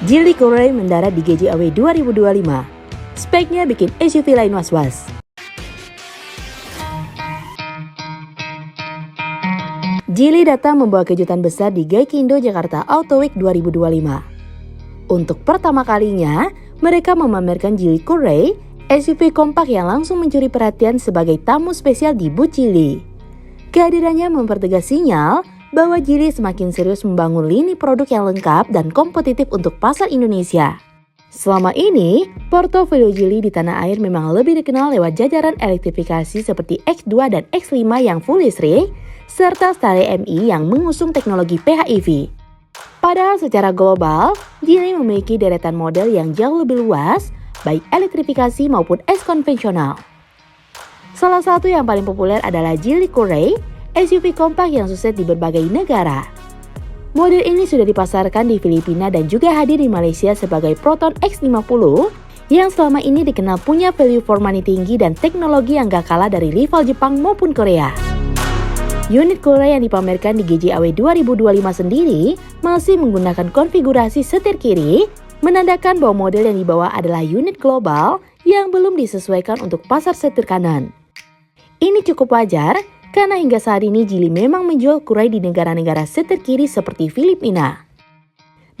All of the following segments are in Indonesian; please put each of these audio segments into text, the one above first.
Geely Coray mendarat di GJAW 2025. Speknya bikin SUV lain was-was. Geely datang membawa kejutan besar di Gaikindo Jakarta Auto Week 2025. Untuk pertama kalinya, mereka memamerkan Geely Coray, SUV kompak yang langsung mencuri perhatian sebagai tamu spesial di booth Geely. Kehadirannya mempertegas sinyal bahwa Geely semakin serius membangun lini produk yang lengkap dan kompetitif untuk pasar Indonesia. Selama ini, portofolio Geely di tanah air memang lebih dikenal lewat jajaran elektrifikasi seperti X2 dan X5 yang full listrik, serta Style MI yang mengusung teknologi PHEV. Padahal secara global, Geely memiliki deretan model yang jauh lebih luas, baik elektrifikasi maupun S konvensional. Salah satu yang paling populer adalah Geely Coray, SUV kompak yang sukses di berbagai negara. Model ini sudah dipasarkan di Filipina dan juga hadir di Malaysia sebagai Proton X50 yang selama ini dikenal punya value for money tinggi dan teknologi yang gak kalah dari rival Jepang maupun Korea. Unit Coray yang dipamerkan di GJAW 2025 sendiri masih menggunakan konfigurasi setir kiri, menandakan bahwa model yang dibawa adalah unit global yang belum disesuaikan untuk pasar setir kanan. Ini cukup wajar, karena hingga saat ini Geely memang menjual Coray di negara-negara setir kiri seperti Filipina.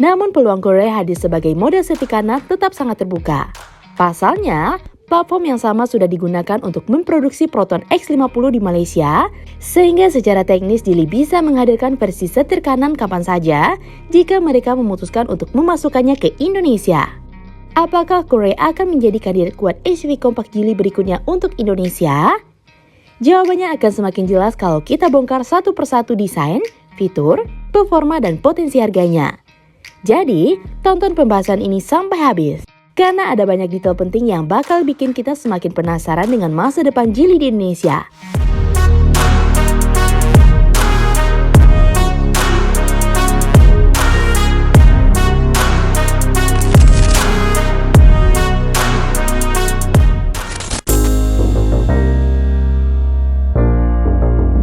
Namun peluang Coray hadir sebagai model setir kanan tetap sangat terbuka. Pasalnya, platform yang sama sudah digunakan untuk memproduksi Proton X50 di Malaysia, sehingga secara teknis Geely bisa menghadirkan versi setir kanan kapan saja jika mereka memutuskan untuk memasukkannya ke Indonesia. Apakah Coray akan menjadi kandidat kuat SUV kompak Geely berikutnya untuk Indonesia? Jawabannya akan semakin jelas kalau kita bongkar satu persatu desain, fitur, performa, dan potensi harganya. Jadi, tonton pembahasan ini sampai habis, karena ada banyak detail penting yang bakal bikin kita semakin penasaran dengan masa depan Geely di Indonesia.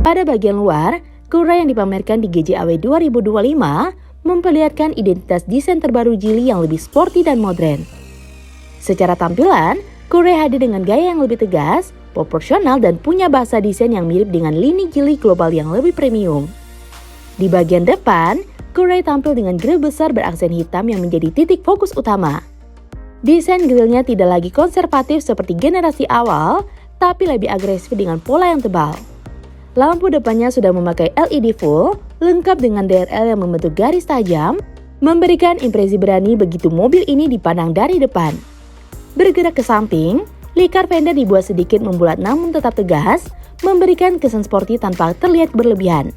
Pada bagian luar, Coray yang dipamerkan di GJAW 2025 memperlihatkan identitas desain terbaru Geely yang lebih sporty dan modern. Secara tampilan, Coray hadir dengan gaya yang lebih tegas, proporsional, dan punya bahasa desain yang mirip dengan lini Geely global yang lebih premium. Di bagian depan, Coray tampil dengan grill besar beraksen hitam yang menjadi titik fokus utama. Desain grillnya tidak lagi konservatif seperti generasi awal, tapi lebih agresif dengan pola yang tebal. Lampu depannya sudah memakai LED full, lengkap dengan DRL yang membentuk garis tajam, memberikan impresi berani begitu mobil ini dipandang dari depan. Bergerak ke samping, likar fender dibuat sedikit membulat namun tetap tegas, memberikan kesan sporty tanpa terlihat berlebihan.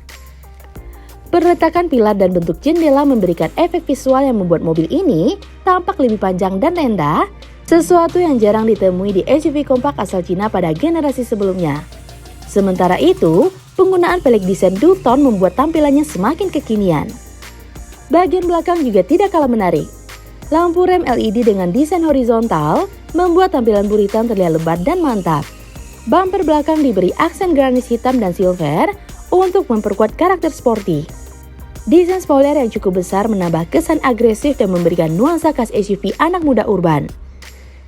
Perletakan pilar dan bentuk jendela memberikan efek visual yang membuat mobil ini tampak lebih panjang dan rendah, sesuatu yang jarang ditemui di SUV kompak asal Cina pada generasi sebelumnya. Sementara itu, penggunaan pelek desain dual tone membuat tampilannya semakin kekinian. Bagian belakang juga tidak kalah menarik. Lampu rem LED dengan desain horizontal membuat tampilan buritan terlihat lebar dan mantap. Bumper belakang diberi aksen granit hitam dan silver untuk memperkuat karakter sporty. Desain spoiler yang cukup besar menambah kesan agresif dan memberikan nuansa khas SUV anak muda urban.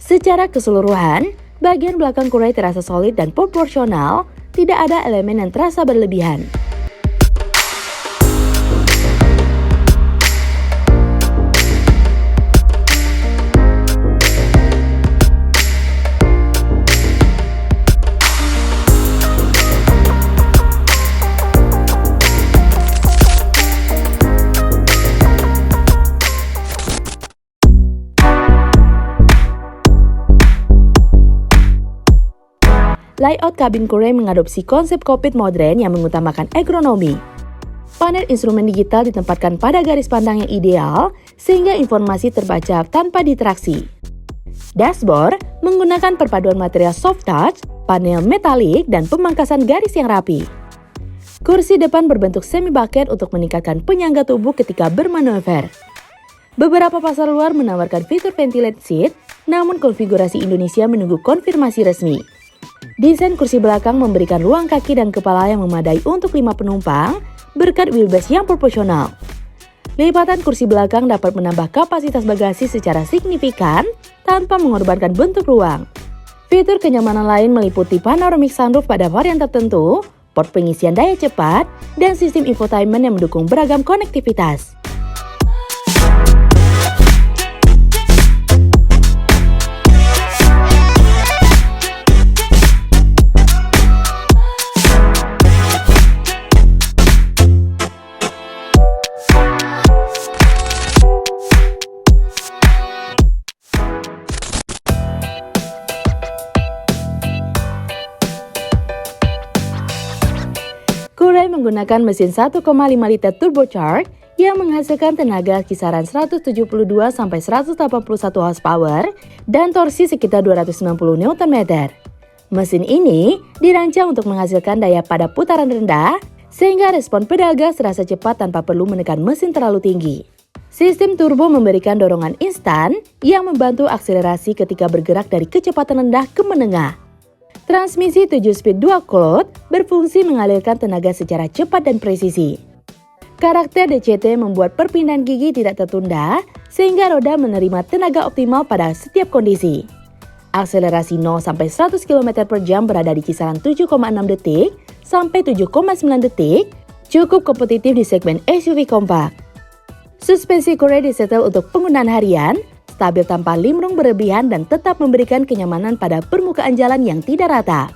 Secara keseluruhan, bagian belakang Coray terasa solid dan proporsional, tidak ada elemen yang terasa berlebihan. Layout kabin Coray mengadopsi konsep kokpit modern yang mengutamakan ergonomi. Panel instrumen digital ditempatkan pada garis pandang yang ideal, sehingga informasi terbaca tanpa diteraksi. Dashboard menggunakan perpaduan material soft touch, panel metalik, dan pemangkasan garis yang rapi. Kursi depan berbentuk semi-bucket untuk meningkatkan penyangga tubuh ketika bermanuver. Beberapa pasar luar menawarkan fitur ventilated seat, namun konfigurasi Indonesia menunggu konfirmasi resmi. Desain kursi belakang memberikan ruang kaki dan kepala yang memadai untuk 5 penumpang berkat wheelbase yang proporsional. Lipatan kursi belakang dapat menambah kapasitas bagasi secara signifikan tanpa mengorbankan bentuk ruang. Fitur kenyamanan lain meliputi panoramic sunroof pada varian tertentu, port pengisian daya cepat, dan sistem infotainment yang mendukung beragam konektivitas. Kourai menggunakan mesin 1,5 liter turbocharged yang menghasilkan tenaga kisaran 172-181 horsepower dan torsi sekitar 290 Nm. Mesin ini dirancang untuk menghasilkan daya pada putaran rendah sehingga respon pedal gas terasa cepat tanpa perlu menekan mesin terlalu tinggi. Sistem turbo memberikan dorongan instan yang membantu akselerasi ketika bergerak dari kecepatan rendah ke menengah. Transmisi 7-speed dual clutch berfungsi mengalirkan tenaga secara cepat dan presisi. Karakter DCT membuat perpindahan gigi tidak tertunda, sehingga roda menerima tenaga optimal pada setiap kondisi. Akselerasi 0-100 km per jam berada di kisaran 7,6 detik sampai 7,9 detik, cukup kompetitif di segmen SUV kompak. Suspensi Kourai disetel untuk penggunaan harian, stabil tanpa limrung berlebihan dan tetap memberikan kenyamanan pada permukaan jalan yang tidak rata.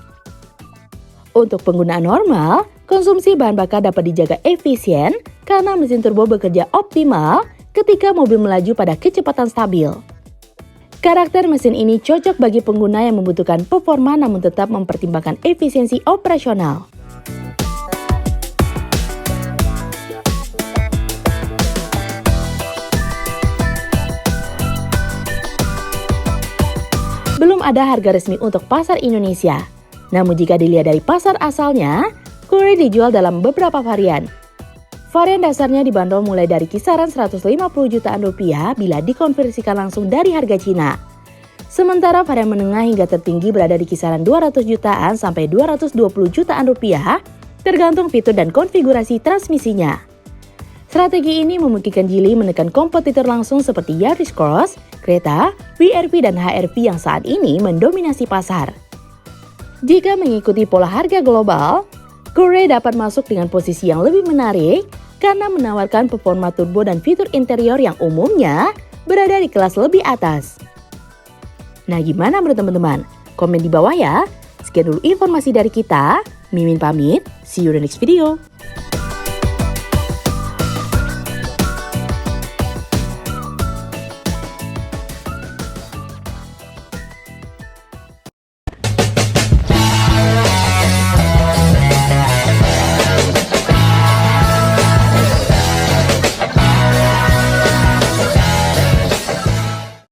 Untuk penggunaan normal, konsumsi bahan bakar dapat dijaga efisien karena mesin turbo bekerja optimal ketika mobil melaju pada kecepatan stabil. Karakter mesin ini cocok bagi pengguna yang membutuhkan performa namun tetap mempertimbangkan efisiensi operasional. Belum ada harga resmi untuk pasar Indonesia. Namun jika dilihat dari pasar asalnya, Kourai dijual dalam beberapa varian. Varian dasarnya dibanderol mulai dari kisaran 150 jutaan rupiah bila dikonversikan langsung dari harga Cina. Sementara varian menengah hingga tertinggi berada di kisaran 200 jutaan sampai 220 jutaan rupiah, tergantung fitur dan konfigurasi transmisinya. Strategi ini memungkinkan Geely menekan kompetitor langsung seperti Yaris Cross, Creta, WRV dan HR-V yang saat ini mendominasi pasar. Jika mengikuti pola harga global, Kourai dapat masuk dengan posisi yang lebih menarik karena menawarkan performa turbo dan fitur interior yang umumnya berada di kelas lebih atas. Nah, gimana menurut teman-teman? Komen di bawah ya. Sekian dulu informasi dari kita. Mimin pamit, see you in the next video.